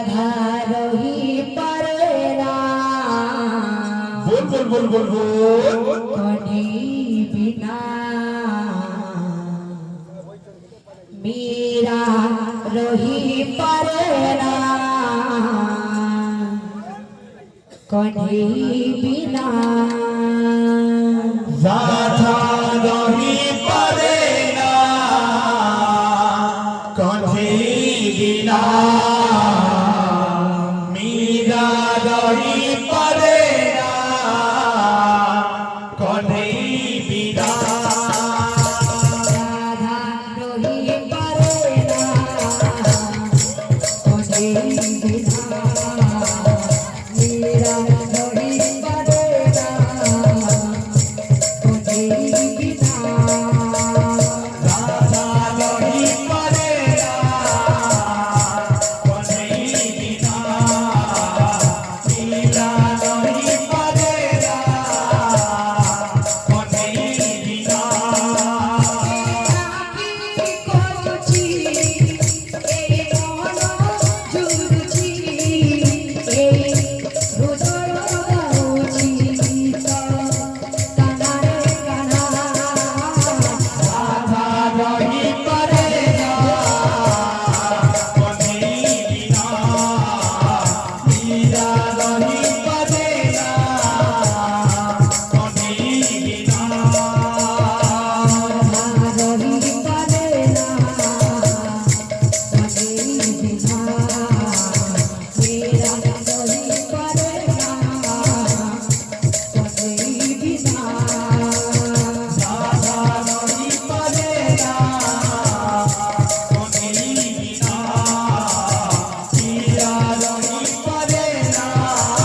रही परेरा बोल बोल बोल बोल बोल कहीं बिना मेरा रही परेरा कहीं बिना राधा रही परेना कहीं बिना मीरा रही परेना कहीं बिना राधा रही परेरा कहीं बिना मेरा रही परेरा कहीं बिना राधा रही परेना कहीं बिना मीरा रही परेना कहीं बिना